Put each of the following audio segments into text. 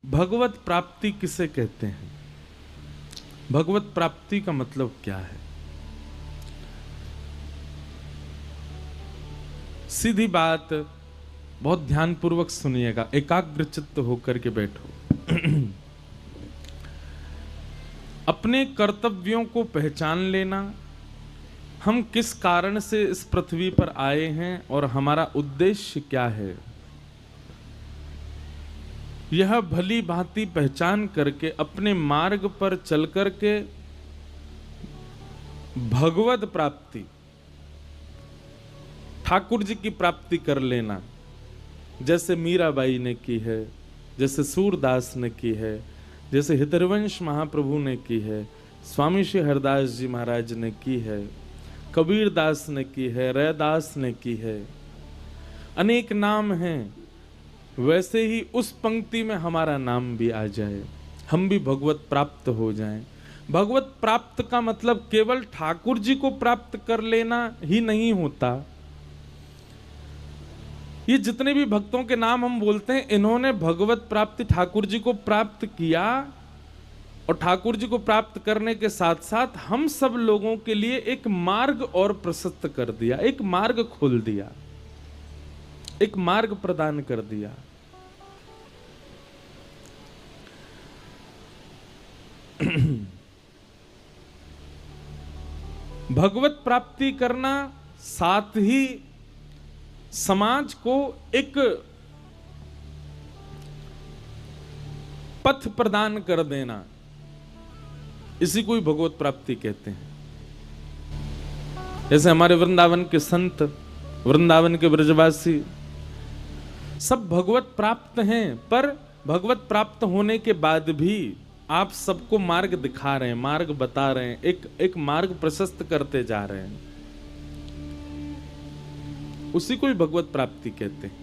भगवत प्राप्ति किसे कहते हैं? भगवत प्राप्ति का मतलब क्या है? सीधी बात, बहुत ध्यानपूर्वक सुनिएगा, एकाग्र चित्त होकर के बैठो। अपने कर्तव्यों को पहचान लेना, हम किस कारण से इस पृथ्वी पर आए हैं और हमारा उद्देश्य क्या है, यह भली भांति पहचान करके अपने मार्ग पर चल करके भगवत प्राप्ति, ठाकुर जी की प्राप्ति कर लेना। जैसे मीराबाई ने की है, जैसे सूरदास ने की है, जैसे हितरवंश महाप्रभु ने की है, स्वामी श्री हरदास जी महाराज ने की है, कबीर दास ने की है, रैदास ने की है, अनेक नाम हैं। वैसे ही उस पंक्ति में हमारा नाम भी आ जाए, हम भी भगवत प्राप्त हो जाएं। भगवत प्राप्त का मतलब केवल ठाकुर जी को प्राप्त कर लेना ही नहीं होता। ये जितने भी भक्तों के नाम हम बोलते हैं, इन्होंने भगवत प्राप्ति ठाकुर जी को प्राप्त किया, और ठाकुर जी को प्राप्त करने के साथ साथ हम सब लोगों के लिए एक मार्ग और प्रशस्त कर दिया, एक मार्ग खोल दिया, एक मार्ग प्रदान कर दिया। भगवत प्राप्ति करना, साथ ही समाज को एक पथ प्रदान कर देना, इसी को ही भगवत प्राप्ति कहते हैं। जैसे हमारे वृंदावन के संत, वृंदावन के ब्रजवासी सब भगवत प्राप्त हैं, पर भगवत प्राप्त होने के बाद भी आप सबको मार्ग दिखा रहे हैं, मार्ग बता रहे हैं, एक मार्ग प्रशस्त करते जा रहे हैं, उसी को ही भगवत प्राप्ति कहते हैं।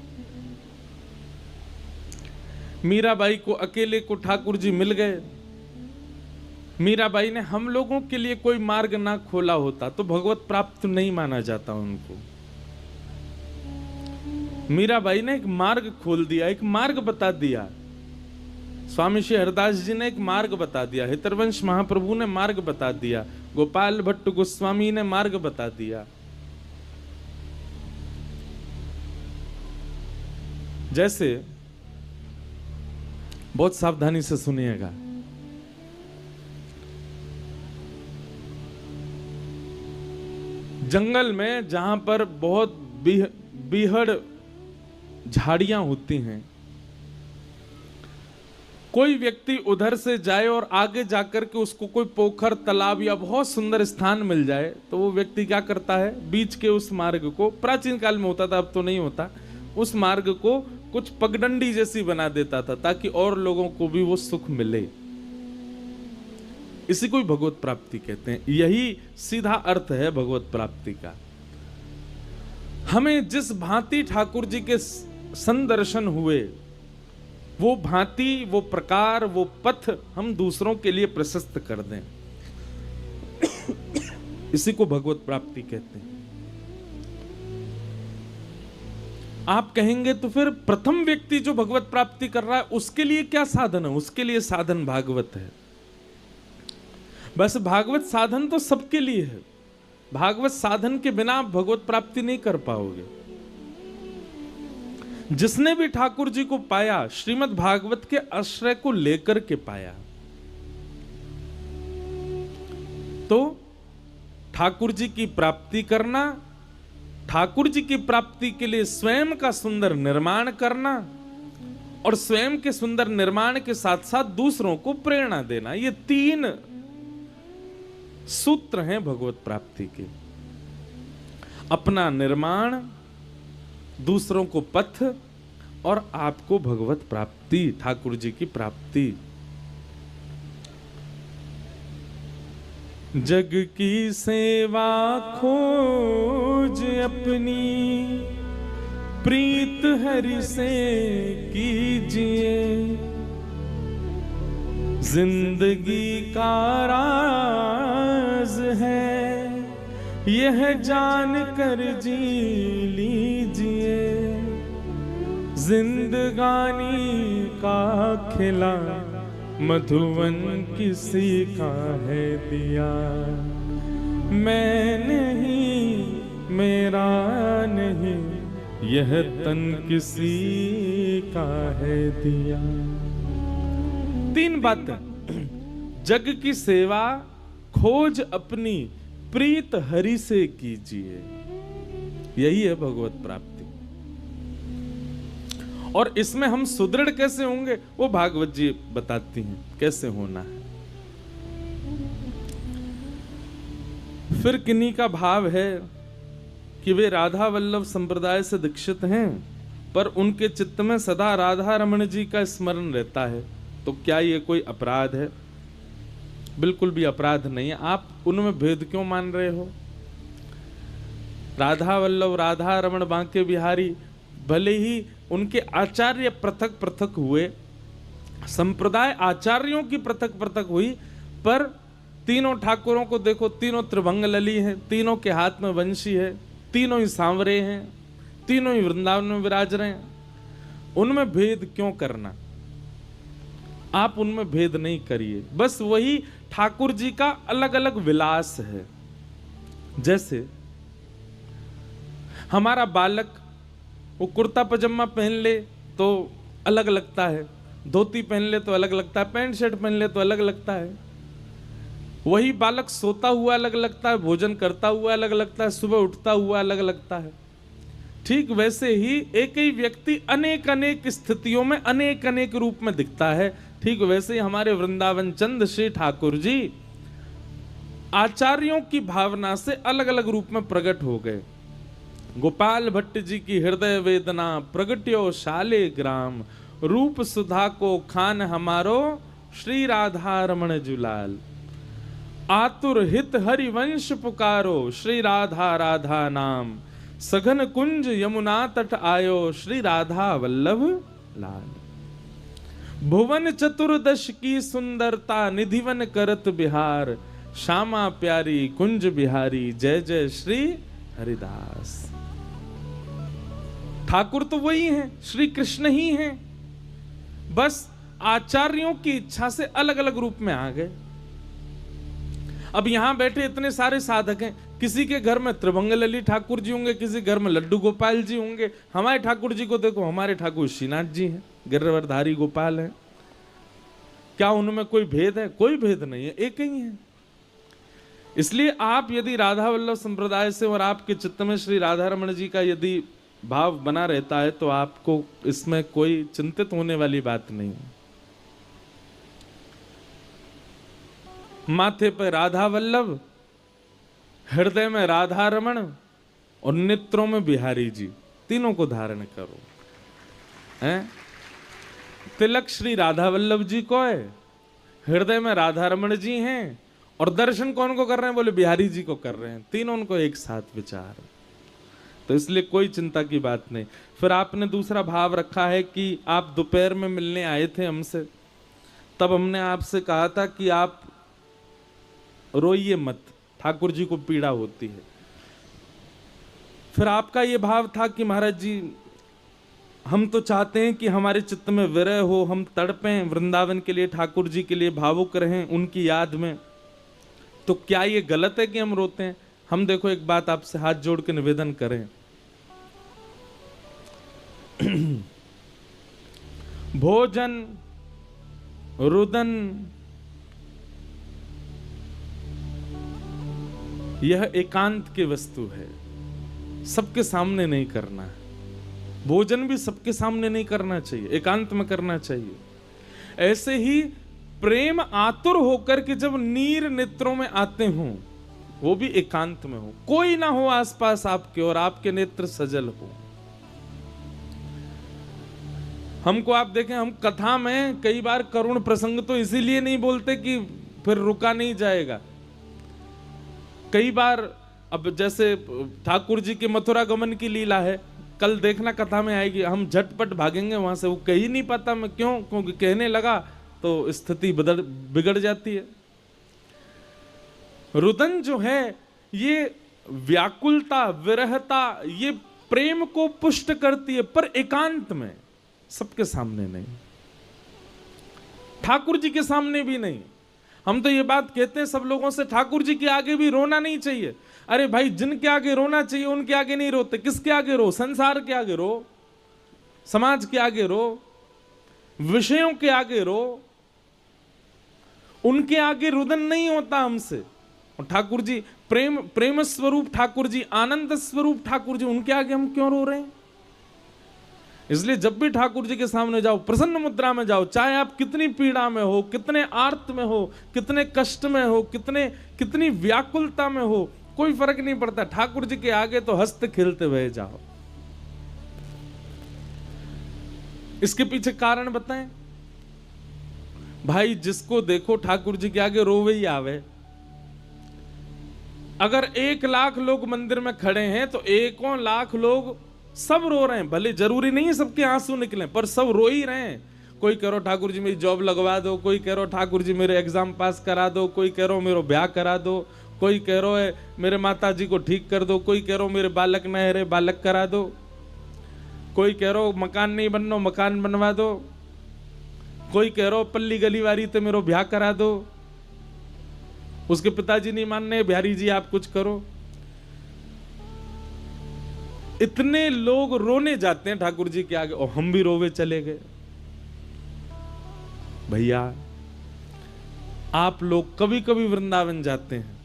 मीराबाई को अकेले को ठाकुर जी मिल गए। मीराबाई ने हम लोगों के लिए कोई मार्ग ना खोला होता तो भगवत प्राप्त नहीं माना जाता उनको। मीराबाई ने एक मार्ग खोल दिया, एक मार्ग बता दिया। स्वामी श्री हरदास जी ने एक मार्ग बता दिया, हितरवंश महाप्रभु ने मार्ग बता दिया, गोपाल भट्ट गोस्वामी ने मार्ग बता दिया। जैसे, बहुत सावधानी से सुनिएगा, जंगल में जहां पर बहुत बीहड़ झाड़ियां होती हैं, कोई व्यक्ति उधर से जाए और आगे जाकर के उसको कोई पोखर, तालाब या बहुत सुंदर स्थान मिल जाए, तो वो व्यक्ति क्या करता है, बीच के उस मार्ग को, प्राचीन काल में होता था, अब तो नहीं होता, उस मार्ग को कुछ पगडंडी जैसी बना देता था ताकि और लोगों को भी वो सुख मिले। इसी को ही भगवत प्राप्ति कहते हैं। यही सीधा अर्थ है भगवत प्राप्ति का। हमें जिस भांति ठाकुर जी के संदर्शन हुए, वो भांति, वो प्रकार, वो पथ हम दूसरों के लिए प्रशस्त कर दें, इसी को भगवत प्राप्ति कहते हैं। आप कहेंगे तो फिर प्रथम व्यक्ति जो भगवत प्राप्ति कर रहा है उसके लिए क्या साधन है? उसके लिए साधन भागवत है। बस भागवत साधन तो सबके लिए है। भागवत साधन के बिना आप भगवत प्राप्ति नहीं कर पाओगे। जिसने भी ठाकुर जी को पाया, श्रीमद् भागवत के आश्रय को लेकर के पाया, तो ठाकुर जी की प्राप्ति करना, ठाकुर जी की प्राप्ति के लिए स्वयं का सुंदर निर्माण करना, और स्वयं के सुंदर निर्माण के साथ साथ दूसरों को प्रेरणा देना, ये तीन सूत्र हैं भगवत प्राप्ति के। अपना निर्माण, दूसरों को पथ, और आपको भगवत प्राप्ति, ठाकुर जी की प्राप्ति। जग की सेवा खोज अपनी, प्रीत हरि से कीजिए, जिंदगी का राज है यह जान कर जी लीजिए, जिंदगानी का खिला मधुवन किसी का है दिया, मैं नहीं मेरा नहीं यह तन किसी का है दिया। 3 बातें। जग की सेवा खोज अपनी प्रीत हरि से कीजिए, यही है भगवत प्राप्ति। और इसमें हम सुदृढ़ कैसे होंगे वो भागवत जी बताती हैं कैसे होना है। फिर किन्हीं का भाव है कि वे राधा वल्लभ संप्रदाय से दीक्षित हैं, पर उनके चित्त में सदा राधा रमण जी का स्मरण रहता है, तो क्या ये कोई अपराध है? बिल्कुल भी अपराध नहीं है। आप उनमें भेद क्यों मान रहे हो? राधा वल्लभ, राधा रमण, बांके बिहारी, भले ही उनके आचार्य पृथक पृथक हुए, संप्रदाय आचार्यों की पृथक पृथक हुई, पर तीनों ठाकुरों को देखो, तीनों त्रिभंग लली हैं, तीनों के हाथ में वंशी है, तीनों ही सांवरे हैं, तीनों ही वृंदावन में विराज रहे हैं। उनमें भेद क्यों करना? आप उनमें भेद नहीं करिए, बस वही ठाकुर जी का अलग अलग विलास है। जैसे हमारा बालक वो कुर्ता पजामा पहन ले तो अलग लगता है, धोती पहन ले तो अलग लगता है, पैंट शर्ट पहन ले तो अलग लगता है। वही बालक सोता हुआ अलग लगता है, भोजन करता हुआ अलग लगता है, सुबह उठता हुआ अलग लगता है। ठीक वैसे ही एक ही व्यक्ति अनेक अनेक स्थितियों में अनेक अनेक रूप में दिखता है। ठीक वैसे ही हमारे वृंदावन चंद श्री ठाकुर जी आचार्यों की भावना से अलग अलग रूप में प्रकट हो गए। गोपाल भट्ट जी की हृदय वेदना प्रगट्यो शाले ग्राम, रूप सुधा को खान हमारो श्री राधा रमण जुलाल, आतुर हित हरिवंश पुकारो श्री राधा राधा नाम, सघन कुंज यमुना तट आयो श्री राधा वल्लभ लाल। भुवन चतुर्दश की सुंदरता निधिवन करत बिहार, श्यामा प्यारी कुंज बिहारी जय जय श्री हरिदास। ठाकुर तो वही हैं, श्री कृष्ण ही हैं, बस आचार्यों की इच्छा से अलग अलग रूप में आ गए। अब यहां बैठे इतने सारे साधक हैं, किसी के घर में त्रिभंग लली ठाकुर जी होंगे, किसी घर में लड्डू गोपाल जी होंगे। हमारे ठाकुर जी को देखो, हमारे ठाकुर श्रीनाथ जी हैं, गिरवरधारी गोपाल हैं। क्या उनमें कोई भेद है? कोई भेद नहीं है, एक ही है। इसलिए आप यदि राधा वल्लभ संप्रदाय से और आपके चित्त में श्री राधा रमण जी का यदि भाव बना रहता है तो आपको इसमें कोई चिंतित होने वाली बात नहीं है। माथे पर राधा वल्लभ, हृदय में राधा रमण और नेत्रों में बिहारी जी, तीनों को धारण करो। हैं? तिलक श्री राधा वल्लभ जी को है, हृदय में राधा रमण जी हैं, और दर्शन कौन को कर रहे हैं? बोले बिहारी जी को कर रहे हैं। तीनों उनको एक साथ विचार, तो इसलिए कोई चिंता की बात नहीं। फिर आपने दूसरा भाव रखा है कि आप दोपहर में मिलने आए थे हमसे, तब हमने आपसे कहा था कि आप रोइए मत, ठाकुर जी को पीड़ा होती है। फिर आपका ये भाव था कि महाराज जी हम तो चाहते हैं कि हमारे चित्त में विरह हो, हम तड़पें वृंदावन के लिए, ठाकुर जी के लिए भावुक रहें उनकी याद में। तो क्या ये गलत है कि हम रोते हैं? हम देखो एक बात आपसे हाथ जोड़ के निवेदन करें, भोजन रुदन यह एकांत की वस्तु है, सबके सामने नहीं करना है। भोजन भी सबके सामने नहीं करना चाहिए, एकांत में करना चाहिए। ऐसे ही प्रेम आतुर होकर के जब नीर नेत्रों में आते हों, वो भी एकांत में हो, कोई ना हो आसपास आपके और आपके नेत्र सजल हो। हमको आप देखें, हम कथा में कई बार करुण प्रसंग तो इसीलिए नहीं बोलते कि फिर रुका नहीं जाएगा। कई बार अब जैसे ठाकुर जी के मथुरा गमन की लीला है, कल देखना कथा में आएगी, हम झटपट भागेंगे वहां से, वो कह ही नहीं पाता मैं क्यों, क्योंकि कहने लगा तो स्थिति बिगड़ जाती है। रुदन जो है ये व्याकुलता, विरहता, ये प्रेम को पुष्ट करती है, पर एकांत में। सबके सामने नहीं, ठाकुर जी के सामने भी नहीं। हम तो ये बात कहते हैं सब लोगों से, ठाकुर जी के आगे भी रोना नहीं चाहिए। अरे भाई, जिनके आगे रोना चाहिए उनके आगे नहीं रोते। किसके आगे रो? संसार के आगे रो, समाज के आगे रो, विषयों के आगे रो, उनके आगे रुदन नहीं होता हमसे। और ठाकुर जी प्रेम स्वरूप ठाकुर जी, आनंद स्वरूप ठाकुर जी, उनके आगे हम क्यों रो रहे हैं? इसलिए जब भी ठाकुर जी के सामने जाओ, प्रसन्न मुद्रा में जाओ, चाहे आप कितनी पीड़ा में हो, कितने आर्त में हो, कितने कष्ट में हो, कितनी व्याकुलता में हो, कोई फर्क नहीं पड़ता। ठाकुर जी के आगे तो हंसते खेलते हुए जाओ। इसके पीछे कारण बताएं भाई। जिसको देखो ठाकुर जी के आगे रोवे ही आवे। अगर 1 लाख लोग मंदिर में खड़े हैं तो 1 लाख लोग सब रो रहे हैं। भले जरूरी नहीं है सबके आंसू निकले, पर सब रो ही रहे हैं। कोई कह रहा ठाकुर जी मेरी जॉब लगवा दो, कोई कह रहा ठाकुर जी मेरे एग्जाम पास करा दो, कोई कह रहा मेरा ब्याह करा दो, कोई कह रहा है मेरे माता जी को ठीक कर दो, कोई कह रहा मेरे बालक न है रे बालक करा दो, कोई कह रहा मकान नहीं बनना मकान बनवा दो, कोई कह रहा पल्ली गली वारी तो मेरा ब्याह करा दो। उसके पिताजी नहीं मानने, बिहारी जी आप कुछ करो। इतने लोग रोने जाते हैं ठाकुर जी के आगे और हम भी रोवे चले गए। भैया, आप लोग कभी कभी वृंदावन जाते हैं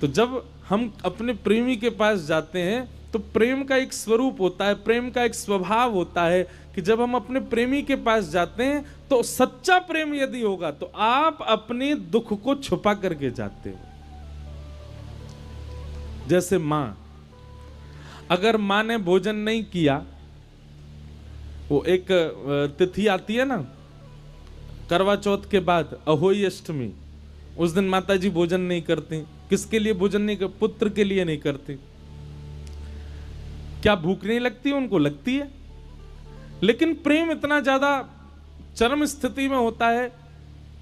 तो जब हम अपने प्रेमी के पास जाते हैं तो प्रेम का एक स्वरूप होता है, प्रेम का एक स्वभाव होता है कि जब हम अपने प्रेमी के पास जाते हैं तो सच्चा प्रेम यदि होगा तो आप अपने दुख को छुपा करके जाते हो। जैसे मां, अगर मां ने भोजन नहीं किया, वो एक तिथि आती है ना करवा चौथ के बाद, अहोई अष्टमी, उस दिन माता जी भोजन नहीं करती। किसके लिए भोजन नहीं करती? पुत्र के लिए नहीं करती। क्या भूख नहीं लगती? उनको लगती है, लेकिन प्रेम इतना ज्यादा चरम स्थिति में होता है,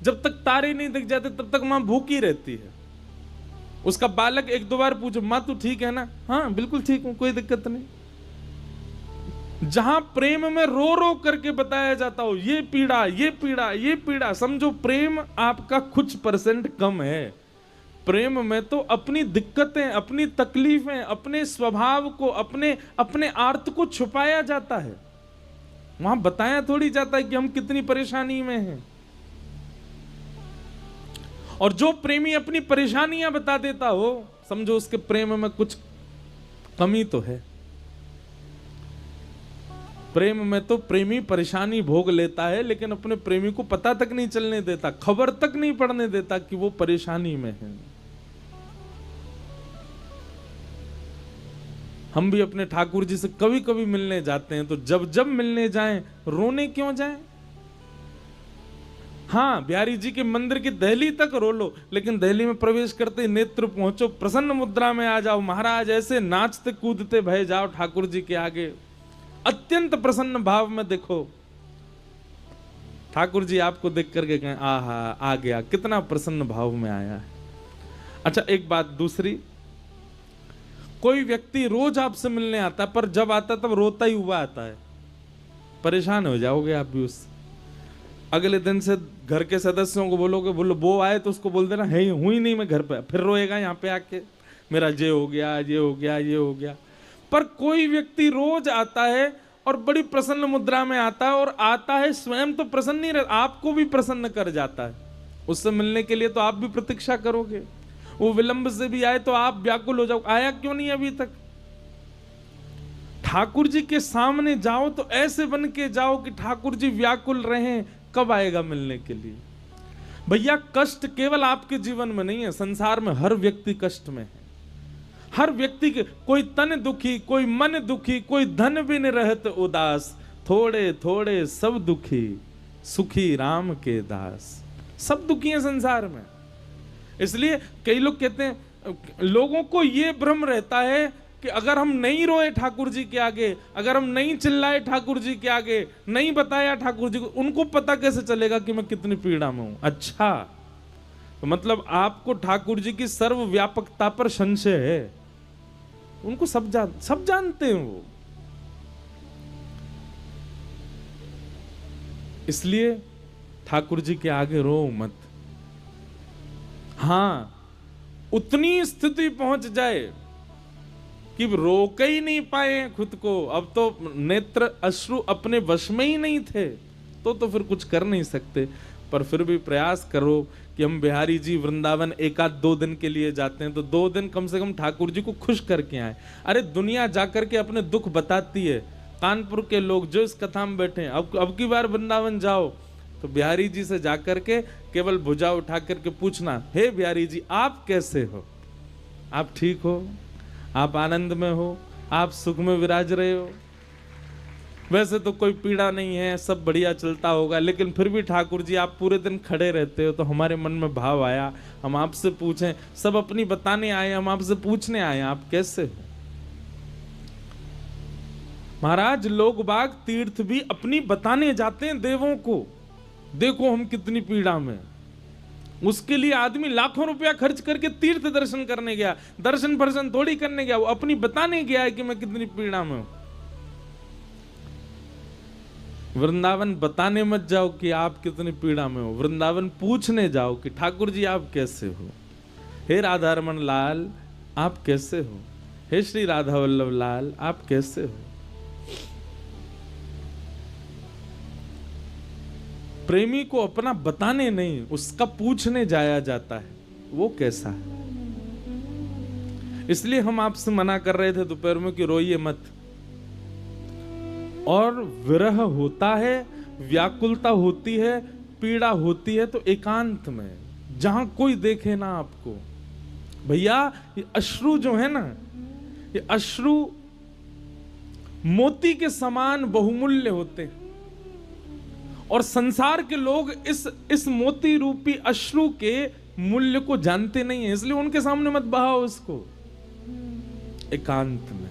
जब तक तारे नहीं दिख जाते तब तक मां भूखी रहती है। उसका बालक 1-2 बार पूछो, मां तू ठीक है ना? हाँ बिल्कुल ठीक हूं, कोई दिक्कत नहीं। जहां प्रेम में रो रो करके बताया जाता हो ये पीड़ा ये पीड़ा ये पीड़ा, समझो प्रेम आपका कुछ % कम है। प्रेम में तो अपनी दिक्कतें, अपनी तकलीफें, अपने स्वभाव को, अपने आर्त को छुपाया जाता है। वहां बताया थोड़ी जाता है कि हम कितनी परेशानी में हैं। और जो प्रेमी अपनी परेशानियां बता देता हो, समझो उसके प्रेम में कुछ कमी तो है। प्रेम में तो प्रेमी परेशानी भोग लेता है लेकिन अपने प्रेमी को पता तक नहीं चलने देता, खबर तक नहीं पड़ने देता कि वो परेशानी में है। हम भी अपने ठाकुर जी से कभी कभी मिलने जाते हैं तो जब जब मिलने जाएं, रोने क्यों जाएं? हाँ, बिहारी जी के मंदिर की दहली तक रो लो, लेकिन दहली में प्रवेश करते ही नेत्र पहुंचो, प्रसन्न मुद्रा में आ जाओ। महाराज ऐसे नाचते कूदते भय जाओ ठाकुर जी के आगे, अत्यंत प्रसन्न भाव में देखो। ठाकुर जी आपको देख करके कहें आहा आ गया, कितना प्रसन्न भाव में आया है। अच्छा, एक बात दूसरी, कोई व्यक्ति रोज आपसे मिलने आता है पर जब आता तब रोता ही हुआ आता है, परेशान हो जाओगे आप भी उससे। अगले दिन से घर के सदस्यों को बोलोगे, बोलो वो आए तो उसको बोल देना है हुई नहीं मैं घर पे, फिर रोएगा यहाँ पे आके मेरा ये हो गया ये हो गया ये हो गया। पर कोई व्यक्ति रोज आता है और बड़ी प्रसन्न मुद्रा में आता है, और आता है स्वयं तो प्रसन्न नहीं रहता, आपको भी प्रसन्न कर जाता है। उससे मिलने के लिए तो आप भी प्रतीक्षा करोगे, वो विलंब से भी आए तो आप व्याकुल हो जाओ, आया क्यों नहीं अभी तक। ठाकुर जी के सामने जाओ तो ऐसे बन के जाओ कि ठाकुर जी व्याकुल रहें, कब आएगा मिलने के लिए। भैया, कष्ट केवल आपके जीवन में नहीं है, संसार में हर व्यक्ति कष्ट में है। हर व्यक्ति के, कोई तन दुखी, कोई मन दुखी, कोई धन बिन रहत उदास, थोड़े थोड़े सब दुखी, सुखी राम के दास। सब दुखी हैं संसार में। इसलिए कई लोग कहते हैं, लोगों को यह भ्रम रहता है कि अगर हम नहीं रोए ठाकुर जी के आगे, अगर हम नहीं चिल्लाए ठाकुर जी के आगे, नहीं बताया ठाकुर जी को, उनको पता कैसे चलेगा कि मैं कितनी पीड़ा में हूं। अच्छा, तो मतलब आपको ठाकुर जी की सर्वव्यापकता पर संशय है। उनको सब जानते हैं वो। इसलिए ठाकुर जी के आगे रो मत। हाँ, उतनी स्थिति पहुंच जाए कि रोक ही नहीं पाए खुद को, अब तो नेत्र अश्रु अपने वश में ही नहीं थे, तो फिर कुछ कर नहीं सकते। पर फिर भी प्रयास करो कि हम बिहारी जी वृंदावन 1-2 दिन के लिए जाते हैं तो 2 दिन कम से कम ठाकुर जी को खुश करके आए। अरे दुनिया जाकर के अपने दुख बताती है, कानपुर के लोग जो इस कथा में बैठे हैं, अब की बार वृंदावन जाओ तो बिहारी जी से जाकर के केवल भुजा उठा करके पूछना, हे बिहारी जी आप कैसे हो, आप ठीक हो, आप आनंद में हो, आप सुख में विराज रहे हो, वैसे तो कोई पीड़ा नहीं है, सब बढ़िया चलता होगा, लेकिन फिर भी ठाकुर जी आप पूरे दिन खड़े रहते हो। तो हमारे मन में भाव आया, हम आपसे पूछें, सब अपनी बताने आए, हम आपसे पूछने आए आप कैसे हो। महाराज लोग बाग तीर्थ भी अपनी बताने जाते हैं देवों को, देखो हम कितनी पीड़ा में। उसके लिए आदमी लाखों रुपया खर्च करके तीर्थ दर्शन करने गया, दर्शन फर्शन थोड़ी करने गया, वो अपनी बताने गया है कि मैं कितनी पीड़ा में हूं। वृंदावन बताने मत जाओ कि आप कितनी पीड़ा में हो, वृंदावन पूछने जाओ कि ठाकुर जी आप कैसे हो, हे राधा रमन लाल आप कैसे हो, हे श्री राधा वल्लभ लाल आप कैसे हो। प्रेमी को अपना बताने नहीं, उसका पूछने जाया जाता है वो कैसा है। इसलिए हम आपसे मना कर रहे थे दोपहर में कि रोइए मत। और विरह होता है, व्याकुलता होती है, पीड़ा होती है तो एकांत में, जहां कोई देखे ना आपको। भैया ये अश्रु जो है ना, ये अश्रु मोती के समान बहुमूल्य होते हैं, और संसार के लोग इस मोती रूपी अश्रु के मूल्य को जानते नहीं है, इसलिए उनके सामने मत बहाओ इसको। एकांत में,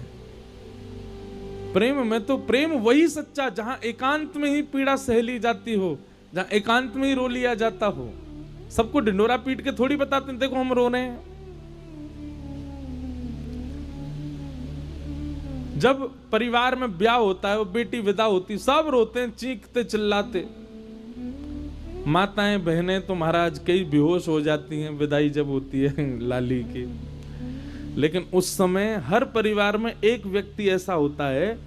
प्रेम में तो प्रेम वही सच्चा जहां एकांत में ही पीड़ा सह ली जाती हो, जहां एकांत में ही रो लिया जाता हो। सबको ढिंडोरा पीट के थोड़ी बताते हैं देखो हम रो रहे हैं। जब परिवार में ब्याह होता है, वो बेटी विदा होती, सब रोते हैं चीखते चिल्लाते। माताएं बहनें तो महाराज कई बेहोश हो जाती हैं विदाई जब होती है लाली की। लेकिन उस समय हर परिवार में एक व्यक्ति ऐसा होता है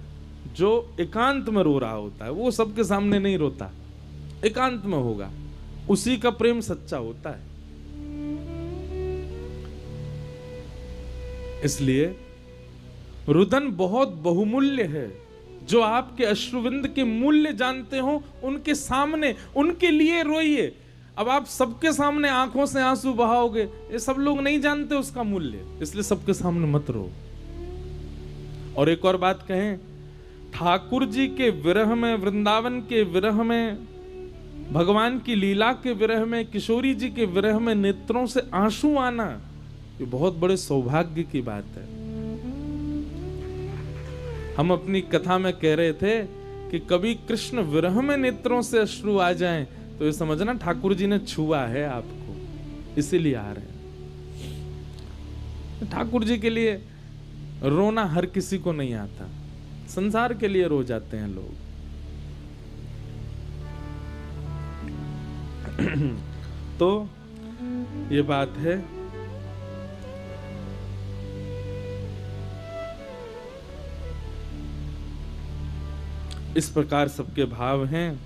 जो एकांत में रो रहा होता है, वो सबके सामने नहीं रोता, एकांत में होगा, उसी का प्रेम सच्चा होता है। इसलिए रुदन बहुत बहुमूल्य है। जो आपके अश्रुविंद के मूल्य जानते हो उनके सामने, उनके लिए रोइए। अब आप सबके सामने आंखों से आंसू बहाओगे, ये सब लोग नहीं जानते उसका मूल्य, इसलिए सबके सामने मत रो। और एक और बात कहें, ठाकुर जी के विरह में, वृंदावन के विरह में, भगवान की लीला के विरह में, किशोरी जी के विरह में नेत्रों से आंसू आना, ये बहुत बड़े सौभाग्य की बात है। हम अपनी कथा में कह रहे थे कि कभी कृष्ण विरह में नेत्रों से अश्रु आ जाएं तो ये समझना ठाकुर जी ने छुआ है आपको, इसीलिए आ रहे हैं। ठाकुर जी के लिए रोना हर किसी को नहीं आता, संसार के लिए रो जाते हैं लोग। तो ये बात है। इस प्रकार सबके भाव हैं।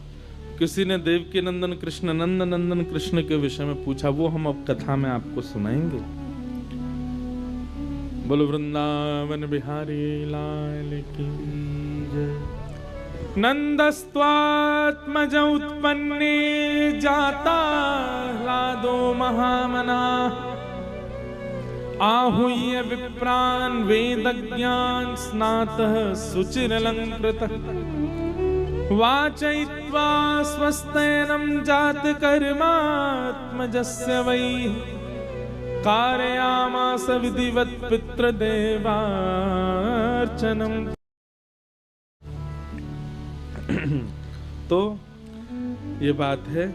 किसी ने देवकी नंदन कृष्ण, नंद नंदन कृष्ण के विषय में पूछा, वो हम अब कथा में आपको सुनाएंगे। बोलो वृंदावन बिहारी लाल की जय। नंदस्त्वात्मज उत्पन्ने जाता ह्लादो महामना, आहूय विप्रान् वेदज्ञान स्नातः सुचिरलंकृतः, वाचयित्वा स्वस्तेनं जातकर्मात्मजस्य वै, कारयामास विधिवत् पितृदेवार्चनम्। तो ये बात है।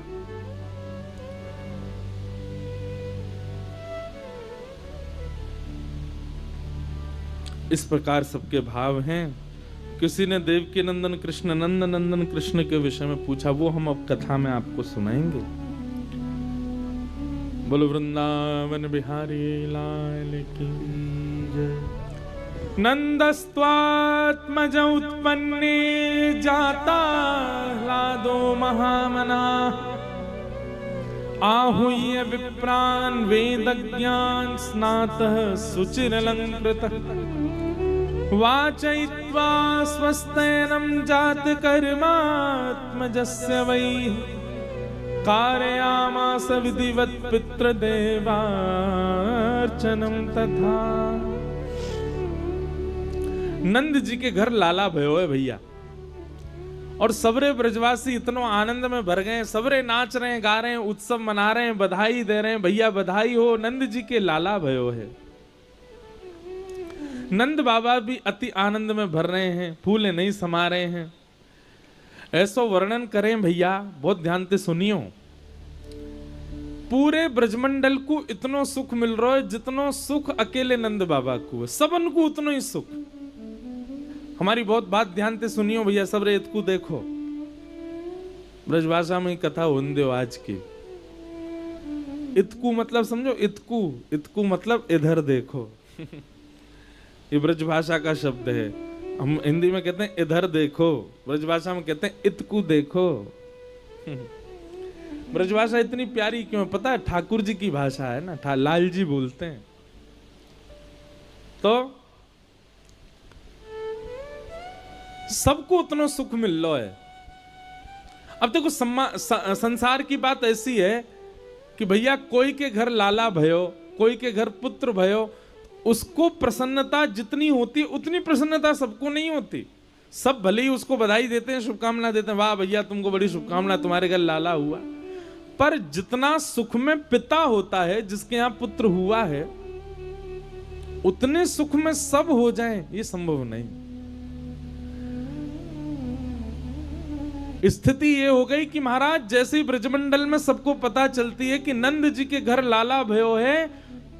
इस प्रकार सबके भाव हैं। किसी ने देवकी नंदन कृष्ण नंद नंदन कृष्ण के विषय में पूछा, वो हम अब कथा में आपको सुनाएंगे। बोलो वृंदावन बिहारी लाल की जय। नंदस्त्वात्मज उत्पन्ने जाता ह्लादो महामना, आहूय विप्रान् वेदज्ञान स्नातः सुचिरलंकृतः, वाचयित्वा स्वस्तेनं जातकर्मात्मजस्य वै, कारयामास विधिवत् पितृदेवार्चनं तथा। नंद जी के घर लाला भयो है भैया, और सबरे ब्रजवासी इतनो आनंद में भर गए, सबरे नाच रहे हैं, गा रहे हैं, उत्सव मना रहे हैं, बधाई दे रहे हैं, भैया बधाई हो, नंद जी के लाला भयो है। नंद बाबा भी अति आनंद में भर रहे हैं, फूले नहीं समा रहे हैं। ऐसो वर्णन करें भैया, बहुत ध्यान से सुनियो। पूरे ब्रजमंडल को इतनो सुख मिल रहा है जितनो सुख अकेले नंद बाबा को है, सबन को उतनो ही सुख। हमारी बहुत बात ध्यान से सुनियो भैया, सब रे इतकू देखो। ब्रजभाषा में कथा होने दो आज की। इतकू मतलब समझो, इतकू इतकू मतलब इधर देखो। ये ब्रजभाषा का शब्द है। हम हिंदी में कहते हैं इधर देखो, ब्रजभाषा में कहते हैं इतकू देखो। ब्रजभाषा इतनी प्यारी क्यों है पता है? ठाकुर जी की भाषा है ना, लाल जी बोलते हैं। तो सबको उतना सुख मिल रहा है। अब देखो संसार की बात ऐसी है कि भैया कोई के घर लाला भयो, कोई के घर पुत्र भयो, उसको प्रसन्नता जितनी होती उतनी प्रसन्नता सबको नहीं होती। सब भले ही उसको बधाई देते हैं, शुभकामना देते हैं, वाह भैया तुमको बड़ी शुभकामना, तुम्हारे घर लाला हुआ। पर जितना सुख में पिता होता है, जिसके यहां पुत्र हुआ है, उतने सुख में सब हो जाए ये संभव नहीं। स्थिति ये हो गई कि महाराज जैसे ही ब्रजमंडल में सबको पता चलती है कि नंद जी के घर लाला भयो है,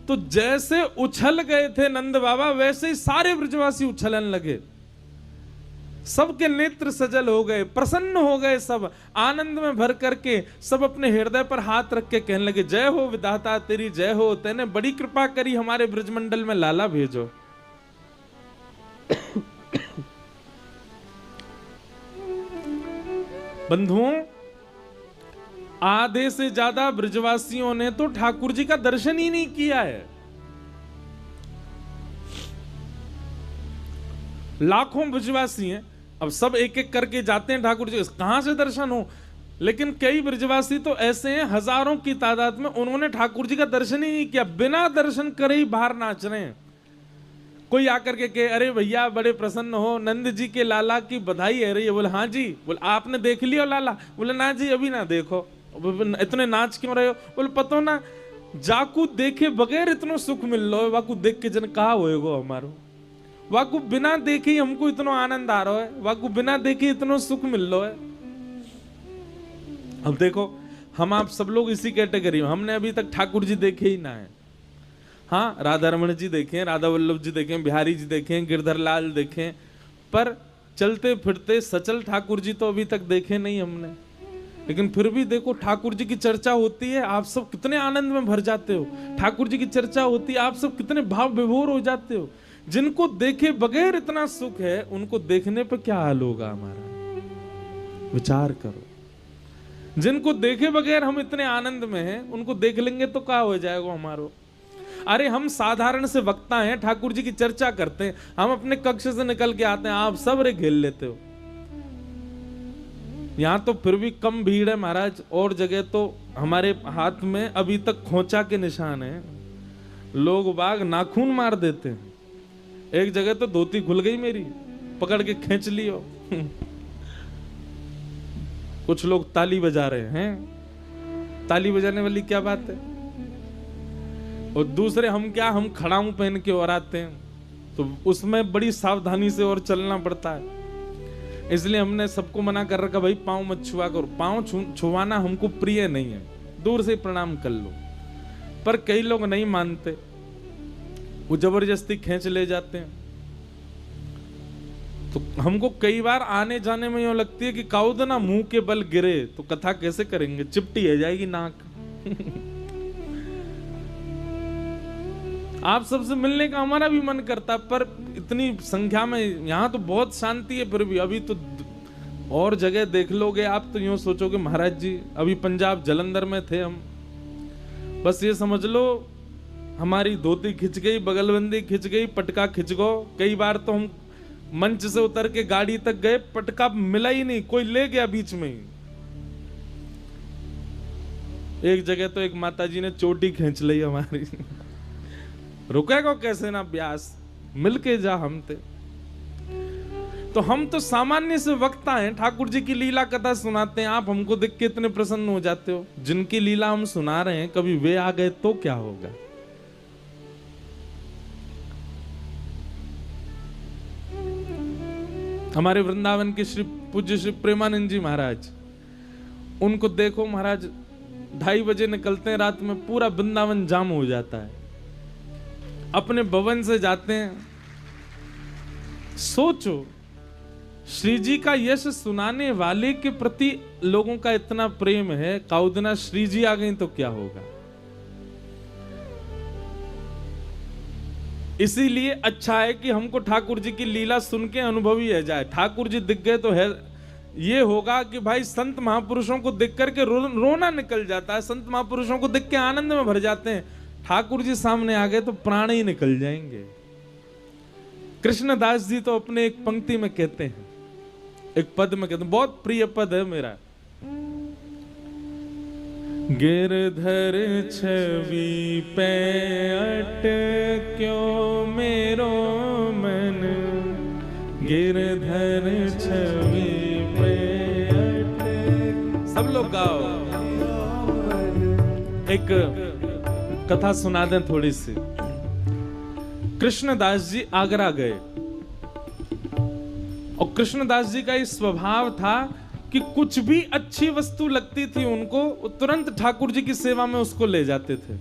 तो जैसे उछल गए थे नंद बाबा, वैसे ही सारे ब्रजवासी उछलन लगे। सबके नेत्र सजल हो गए, प्रसन्न हो गए, सब आनंद में भर करके सब अपने हृदय पर हाथ रख के कहने लगे, जय हो विधाता तेरी जय हो, तेने बड़ी कृपा करी, हमारे ब्रजमंडल में लाला भेजो। बंधुओं, आधे से ज्यादा ब्रजवासियों ने तो ठाकुर जी का दर्शन ही नहीं किया है। लाखों ब्रजवासी हैं, अब सब एक एक करके जाते हैं ठाकुर जी, कहां से दर्शन हो। लेकिन कई ब्रजवासी तो ऐसे हैं, हजारों की तादाद में, उन्होंने ठाकुर जी का दर्शन ही नहीं किया, बिना दर्शन करे ही बाहर नाच रहे हैं। कोई आकर के कहे, अरे भैया बड़े प्रसन्न हो, नंद जी के लाला की बधाई है रही है। बोले हाँ जी। बोले आपने देख लिया लाला? बोले ना जी अभी ना देखो। इतने नाच क्यों रहे हो? बोले पता ना, जाकू देखे बगैर इतना सुख मिल रहा है, वाकू देख के जन कहा होएगो हमारो, वाकू बिना देखे हमको इतना आनंद आ रहा है, वाकू बिना देखे इतना सुख मिल रहा है। अब देखो हम आप सब लोग इसी कैटेगरी में, हमने अभी तक ठाकुर जी देखे ही ना है। हाँ, राधा रमण जी देखें, राधा वल्लभ जी देखें, बिहारी जी देखें, गिरधर लाल देखें, पर चलते फिरते सचल ठाकुर जी तो अभी तक देखे नहीं हमने। लेकिन फिर भी देखो ठाकुर जी की चर्चा होती है, आप सब कितने आनंद में भर जाते हो। ठाकुर जी की चर्चा होती है, आप सब कितने भाव विभोर हो जाते हो। जिनको देखे बगैर इतना सुख है, उनको देखने पर क्या हाल होगा हमारा, विचार करो। जिनको देखे बगैर हम इतने आनंद में हैं, उनको देख लेंगे तो क्या हो जाएगा हमारो। अरे हम साधारण से वक्ता हैं, ठाकुर जी की चर्चा करते हैं, हम अपने कक्ष से निकल के आते हैं, आप सब रे घेर लेते हो। यहां तो फिर भी कम भीड़ है महाराज, और जगह तो हमारे हाथ में अभी तक खोंचा के निशान है, लोग बाग नाखून मार देते हैं। एक जगह तो धोती खुल गई मेरी, पकड़ के खींच लियो। कुछ लोग ताली बजा रहे हैं, ताली बजाने वाली क्या बात है। और दूसरे हम खड़ाऊ पहन के और आते हैं, तो उसमें बड़ी सावधानी से और चलना पड़ता है। इसलिए हमने सबको मना कर रखा, भाई पाँव मत छुआ करो, पाँव छुआना हमको प्रिय नहीं है, दूर से प्रणाम कर लो। पर कई लोग नहीं मानते, वो जबरदस्ती खींच ले जाते हैं। तो हमको कई बार आने जाने में यूं लगती है कि काउद ना मुंह के बल गिरे तो कथा कैसे करेंगे, चिपटी है जाएगी नाक। आप सबसे मिलने का हमारा भी मन करता, पर इतनी संख्या में यहाँ तो बहुत शांति है, फिर भी अभी तो और जगह देख लोगे आप तो यूं सोचोगे महाराज जी अभी पंजाब जलंधर में थे हम, बस ये समझ लो हमारी धोती खिंच गई, बगलबंदी खिंच गई, पटका खिंच गो। कई बार तो हम मंच से उतर के गाड़ी तक गए, पटका मिला ही नहीं, कोई ले गया बीच में ही। एक जगह तो एक माताजी ने चोटी खींच ली हमारी। रुकेगा कैसे ना ब्यास, मिलके जा हम थे। तो हम तो सामान्य से वक्ता हैं, ठाकुर जी की लीला कथा सुनाते हैं, आप हमको देख के इतने प्रसन्न हो जाते हो। जिनकी लीला हम सुना रहे हैं कभी वे आ गए तो क्या होगा। हमारे वृंदावन के श्री पूज्य श्री प्रेमानंद जी महाराज, उनको देखो महाराज 2:30 बजे निकलते हैं, रात में पूरा वृंदावन जाम हो जाता है, अपने भवन से जाते हैं। सोचो श्री जी का यश सुनाने वाले के प्रति लोगों का इतना प्रेम है, काउदना श्री जी आ गई तो क्या होगा। इसीलिए अच्छा है कि हमको ठाकुर जी की लीला सुन के अनुभव ही है जाए। ठाकुर जी दिख गए तो है ये होगा कि भाई संत महापुरुषों को देख करके रोना निकल जाता है, संत महापुरुषों को देख के आनंद में भर जाते हैं। ठाकुर जी सामने आ गए तो प्राण ही निकल जाएंगे। कृष्णदास जी तो अपने एक पंक्ति में कहते हैं, एक पद में कहते हैं, बहुत प्रिय पद है मेरा। गिरधर छवि पे अटक्यो मेरो मन, गिरधर छवि पे अटक्यो। सब लोग गाओ। एक कथा सुना दें थोड़ी सी। कृष्णदास जी आगरा गए और कृष्णदास जी का इस स्वभाव था कि कुछ भी अच्छी वस्तु लगती थी उनको, तुरंत ठाकुर जी की सेवा में उसको ले जाते थे।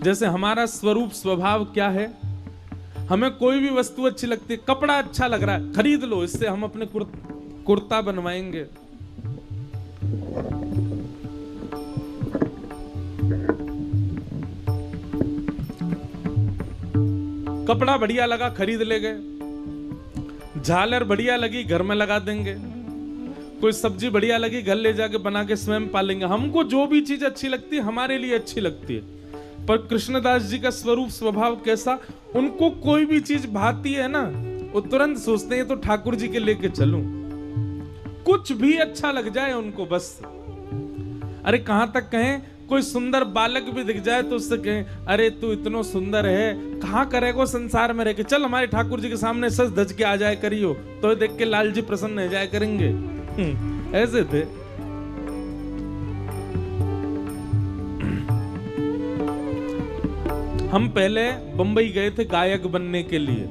जैसे हमारा स्वरूप स्वभाव क्या है, हमें कोई भी वस्तु अच्छी लगती है, कपड़ा अच्छा लग रहा है खरीद लो, इससे हम अपने कुर्ता बनवाएंगे। कपड़ा बढ़िया लगा खरीद ले गए, झालर बढ़िया लगी घर में लगा देंगे, कोई सब्जी बढ़िया लगी घर ले जाके बना के स्वयं पालेंगे। हमको जो भी चीज अच्छी लगती है हमारे लिए अच्छी लगती है। पर कृष्णदास जी का स्वरूप स्वभाव कैसा, उनको कोई भी चीज भाती है ना, वो तुरंत सोचते हैं तो ठाकुर जी के लेके चलूं, कुछ भी अच्छा लग जाए उनको बस। अरे कहां तक कहें, कोई सुंदर बालक भी दिख जाए तो उससे कहें, अरे तू इतना सुंदर है, कहां करेगो संसार में रह के, चल हमारे ठाकुर जी के सामने सज धज के आ जाए करियो, तो देख के लाल जी प्रसन्न हो जाए करेंगे। ऐसे थे। हम पहले बंबई गए थे गायक बनने के लिए।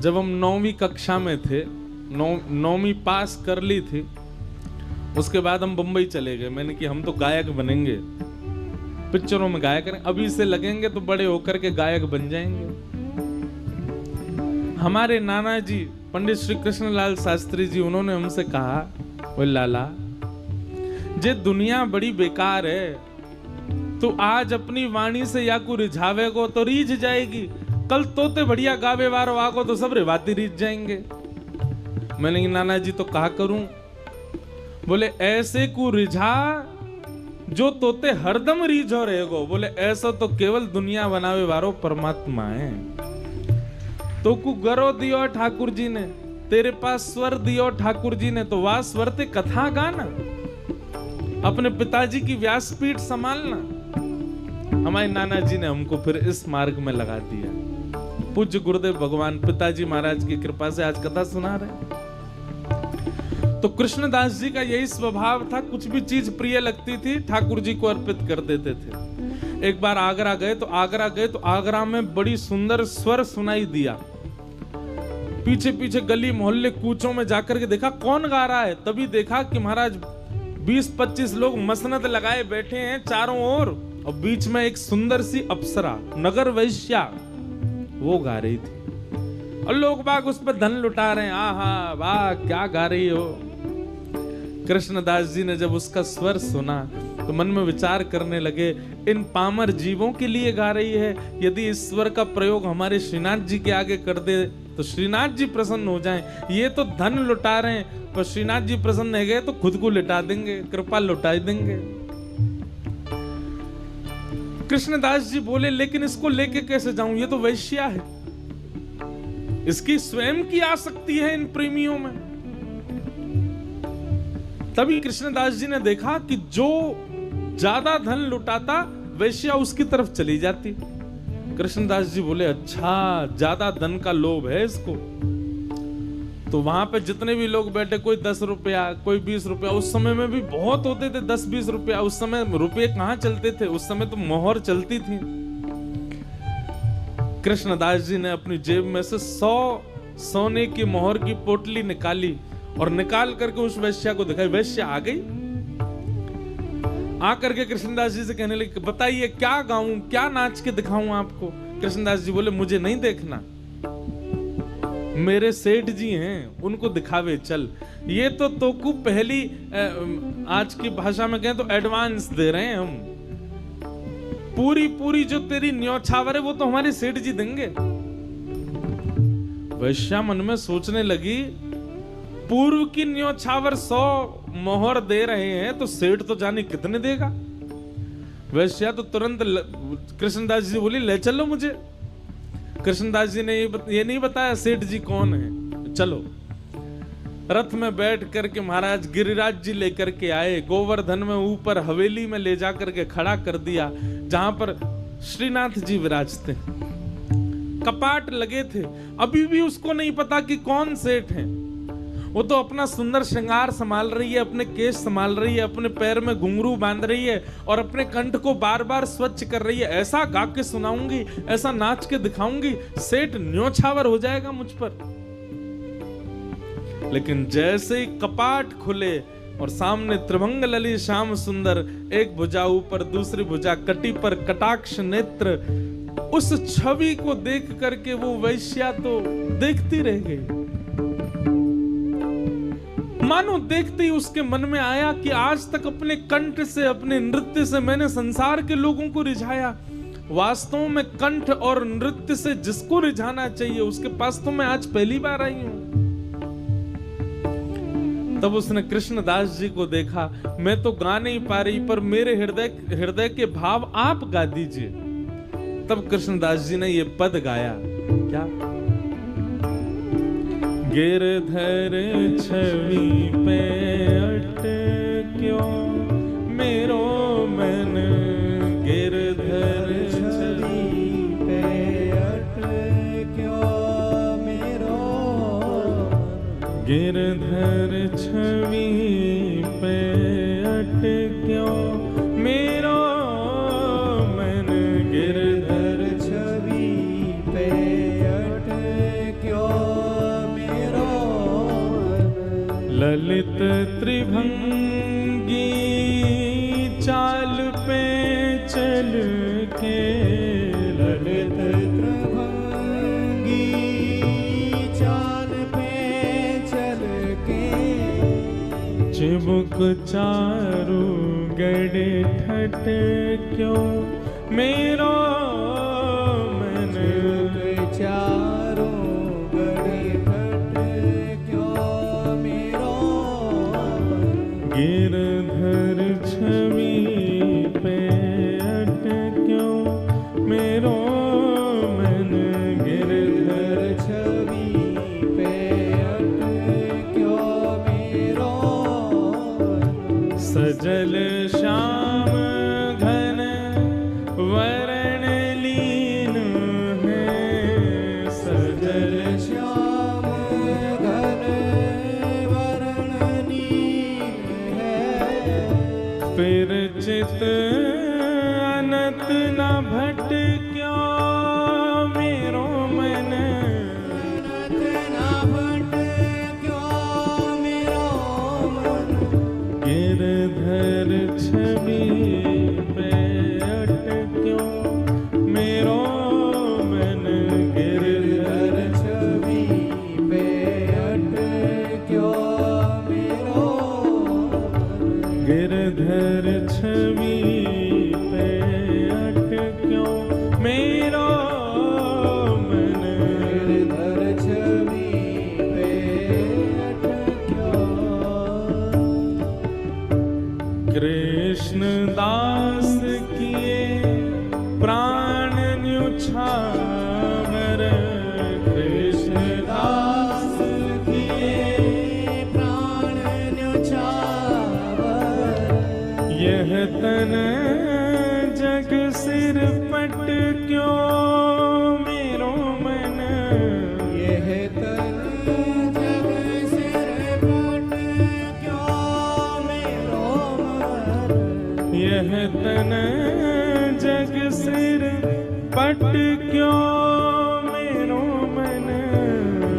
जब हम 9वीं कक्षा में थे, 9वीं पास कर ली थी, उसके बाद हम बंबई चले गए। मैंने कि हम तो गायक बनेंगे, पिक्चरों में गायक करें, अभी से लगेंगे तो बड़े होकर के गायक बन जाएंगे। हमारे नाना जी पंडित श्री कृष्णलाल शास्त्री जी, उन्होंने हमसे कहा, वो लाला जे दुनिया बड़ी बेकार है, तो आज अपनी वाणी से या को रिझावेगो तो रीझ जाएगी, कल तोते बढ़िया गावे वारो आगो तो सब रिवाती रीझ जाएंगे। मैंने नाना जी तो कहा करूं, बोले ऐसे को रिझा जो तोते हरदम रीझो रहेगो। बोले ऐसा तो केवल दुनिया बनावे वारो परमात्मा है। तो को गरो दियो ठाकुर जी ने, तेरे पास स्वर दियो ठाकुर जी ने, तो वाह स्वर ते कथा गाना, अपने पिताजी की व्यासपीठ संभालना। हमारे नाना जी ने हमको फिर इस मार्ग में लगा दिया। पूज्य गुरुदेव भगवान पिताजी महाराज की कृपा से आज कथा सुना रहे। तो कृष्णदास जी का यही स्वभाव था, कुछ भी चीज प्रिय लगती थी ठाकुर जी को अर्पित कर देते थे। एक बार आगरा गए तो आगरा में बड़ी सुंदर स्वर सुनाई दिया। पीछे पीछे गली मोहल्ले कूचों में जाकर के देखा कौन गा रहा है, तभी देखा कि महाराज 20-25 लोग मसनद लगाए बैठे हैं चारों ओर, और बीच में एक सुंदर सी अप्सरा नगर वैश्या वो गा रही थी। और लोग बाग उस पर धन लुटा रहे हैं। आहा वाह क्या गा रही हो। कृष्णदास जी ने जब उसका स्वर सुना तो मन में विचार करने लगे, इन पामर जीवों के लिए गा रही है। यदि इस स्वर का प्रयोग हमारे श्रीनाथ जी के आगे कर दे तो श्रीनाथ जी प्रसन्न हो जाएं। ये तो धन लुटा रहे हैं, पर श्रीनाथ जी प्रसन्न हो गए तो खुद को लुटा देंगे, कृपा लुटा देंगे। कृष्णदास जी बोले, लेकिन इसको लेके कैसे जाऊं, ये तो वैश्या है, इसकी स्वयं की आसक्ति है इन प्रेमियों में। तभी कृष्णदास जी ने देखा कि जो ज्यादा धन लुटाता वैश्या उसकी तरफ चली जाती। कृष्णदास जी बोले, अच्छा ज्यादा धन का लोभ है इसको। तो वहां पे जितने भी लोग बैठे, कोई 10 रुपया, कोई 20 रुपया, उस समय में भी बहुत होते थे 10-20 रुपया। उस समय रुपये कहां चलते थे, उस समय तो मोहर चलती थी। कृष्णदास जी ने अपनी जेब में से 100 सोने की मोहर की पोटली निकाली और निकाल करके उस वैश्या को दिखाई। वैश्या आ गई, आकर के कृष्णदास जी से कहने लगे, बताइए क्या गाऊं, क्या नाच के दिखाऊं आपको। कृष्णदास जी बोले, मुझे नहीं देखना, मेरे सेठ जी हैं, उनको दिखावे चल। ये तो तोकू पहली आज की भाषा में कहें तो एडवांस दे रहे हैं हम। पूरी जो तेरी न्योछावर है वो तो हमारे सेठ जी देंगे। वैश्या मन में सोचने लगी, पूर्व की न्योछावर 100 मोहर दे रहे हैं तो सेठ तो जाने कितने देगा। वैश्या तो तुरंत कृष्णदास जी बोली, ले चलो मुझे। कृष्णदास जी ने ये नहीं बताया सेठ जी कौन है। चलो, रथ में बैठ करके महाराज गिरिराज जी लेकर के आए। गोवर्धन में ऊपर हवेली में ले जाकर के खड़ा कर दिया, जहां पर श्रीनाथ जी विराजते। कपाट लगे थे, अभी भी उसको नहीं पता कि कौन सेठ है। वो तो अपना सुंदर श्रृंगार संभाल रही है, अपने केश संभाल रही है, अपने पैर में घुंघरू बांध रही है और अपने कंठ को बार बार स्वच्छ कर रही है। ऐसा गा के सुनाऊंगी, ऐसा नाच के दिखाऊंगी, सेठ न्योछावर हो जाएगा मुझ पर। लेकिन जैसे ही कपाट खुले और सामने त्रिभंग ललित श्याम सुंदर, एक भुजा ऊपर दूसरी भुजा कटी पर कटाक्ष नेत्र, उस छवि को देख करके वो वैश्या तो देखती रह गई। मानो देखते ही उसके मन में आया कि आज तक अपने कंठ से, अपने नृत्य से मैंने संसार के लोगों को रिझाया। वास्तव में कंठ और नृत्य से जिसको रिझाना चाहिए उसके पास तो मैं आज पहली बार आई हूं। तब उसने कृष्णदास जी को देखा, मैं तो गा नहीं पा रही, पर मेरे हृदय के भाव आप गा दीजिए। तब कृष्णदास जी ने ये पद गाया, क्या? गिरधर छवि पे अटक्यो मेरो मन, गिरधर छवि पे अटक्यो मेरो, गिरधर छवि पे अटक्यो मेरो मन, गिरधर छवि पे अटक्यो ललित त्रिभंगी चाल पे चल के, ललित त्रिभंगी चाल पे चल के, चिबुक चारू गड़े ठट क्यों मेरो मन, चारों गड़े गिरधर छवि पे अटक्यो मेरो मन, गिरधर छवि पे अटक्यो मेरो, सजल श्याम घन वरण लीन है, सजल श्याम घन वरण लीन है, फिर चित अनंत न भटक्यो मेरो मन, अनंत न भटक्यो मेरो मन, गिरधर छवि पे अटक्यो मेरो मन, गिरधर छवि छवि पे अटक्यो मेरा मन, गिरधर छवि पे अटक्यो। कृष्ण दास किए प्राण न्युछावर, कृष्ण दास किए प्राण न्योछावर। यह तन जग सिर पट क्यों मेरो मन, यह तन जग सिर पट क्यों मेरो मन। यह तन जग सिर पट क्यों मेरो मन,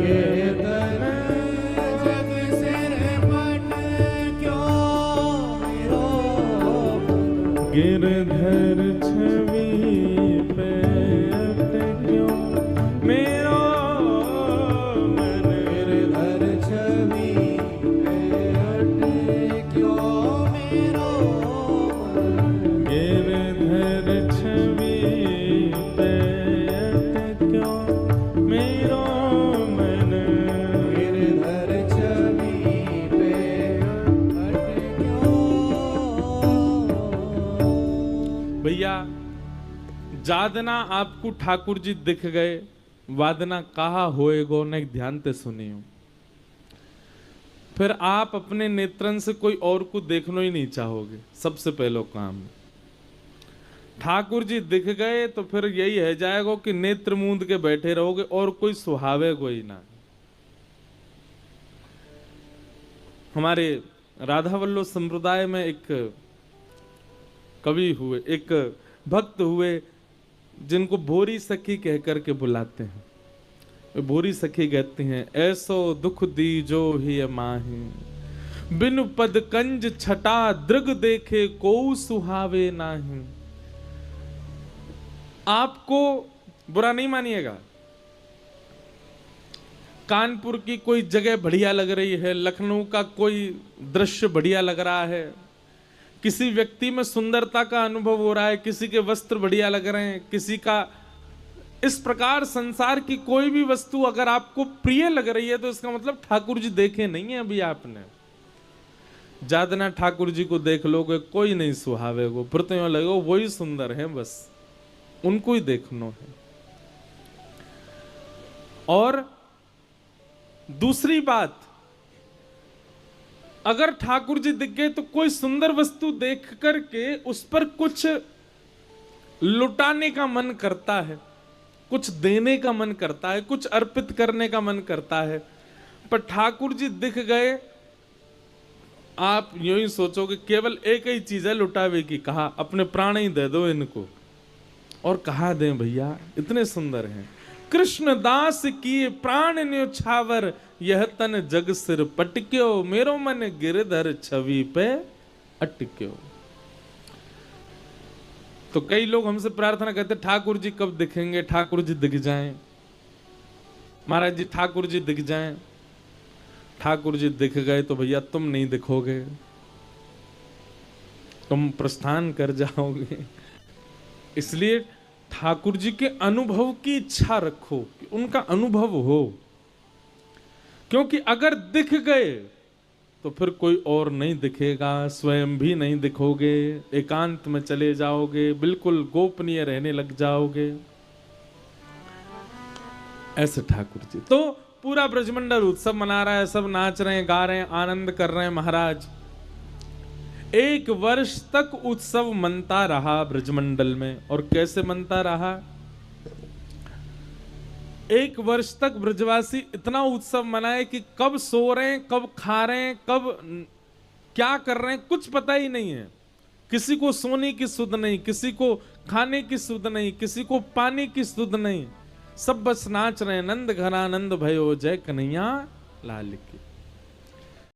यह तन जग सिर पट क्यों मेरो मन। गिरधर छवि पे अटक्यो मेरो मन, गिरधर छवि पे अटक्यो मेरो मन। गिरधर छवि पे अटक्यो मेरो मन। गिरधर छवि पे अटक्यो। भैया जादना आपको ठाकुर जी दिख गए, वादना कहा होएगो न ध्यान ते सुनियो। फिर आप अपने नेत्रन से कोई और को देखना ही नहीं चाहोगे। सबसे पहलो काम ठाकुर जी दिख गए तो फिर यही है जाएगा कि नेत्र मूंद के बैठे रहोगे और कोई सुहावे कोई ना। हमारे राधा वल्लभ संप्रदाय में एक कवि हुए, एक भक्त हुए जिनको भोरी सखी कह करके बुलाते हैं। वे भोरी सखी कहती हैं, ऐसो दुख दी जो ही माही, बिनु पद कंज छटा दृग देखे को सुहावे नाही। आपको बुरा नहीं मानिएगा, कानपुर की कोई जगह बढ़िया लग रही है, लखनऊ का कोई दृश्य बढ़िया लग रहा है, किसी व्यक्ति में सुंदरता का अनुभव हो रहा है, किसी के वस्त्र बढ़िया लग रहे हैं, किसी का इस प्रकार संसार की कोई भी वस्तु अगर आपको प्रिय लग रही है तो इसका मतलब ठाकुर जी देखे नहीं है अभी आपने। जादना ठाकुर जी को देख लोगे कोई नहीं सुहावेगो, फिर तो यूं लगेगा वही सुंदर है, बस उनको ही देखना है। और दूसरी बात, अगर ठाकुर जी दिख गए तो कोई सुंदर वस्तु देख करके उस पर कुछ लुटाने का मन करता है, कुछ देने का मन करता है, कुछ अर्पित करने का मन करता है। पर ठाकुर जी दिख गए, आप यूं ही सोचोगे केवल एक ही चीज है लुटावे की, कहा अपने प्राण ही दे दो इनको। और कहा दें भैया, इतने सुंदर हैं। कृष्ण दास किए प्राण न्योछावर, यह तन जग सिर पटक्यो मेरो मन गिरधर छवि पे अटक्यो। तो कई लोग हमसे प्रार्थना करते, ठाकुर जी कब दिखेंगे, ठाकुर जी दिख जाएं, महाराज जी ठाकुर जी दिख जाएं। ठाकुर जी दिख गए तो भैया तुम नहीं दिखोगे, तुम प्रस्थान कर जाओगे। इसलिए ठाकुर जी के अनुभव की इच्छा रखो कि उनका अनुभव हो, क्योंकि अगर दिख गए तो फिर कोई और नहीं दिखेगा, स्वयं भी नहीं दिखोगे, एकांत में चले जाओगे, बिल्कुल गोपनीय रहने लग जाओगे। ऐसे ठाकुर जी। तो पूरा ब्रजमंडल उत्सव मना रहा है, सब नाच रहे हैं, गा रहे हैं, आनंद कर रहे हैं। महाराज 1 वर्ष तक उत्सव मनता रहा ब्रजमंडल में। और कैसे मनता रहा? 1 वर्ष तक ब्रजवासी इतना उत्सव मनाए कि कब सो रहे हैं, कब खा रहे हैं, कब क्या कर रहे हैं, कुछ पता ही नहीं है। किसी को सोने की सुध नहीं, किसी को खाने की सुध नहीं, किसी को पानी की सुध नहीं, सब बस नाच रहे हैं। नंद घरानंद भयो जय कन्हैया लाल की।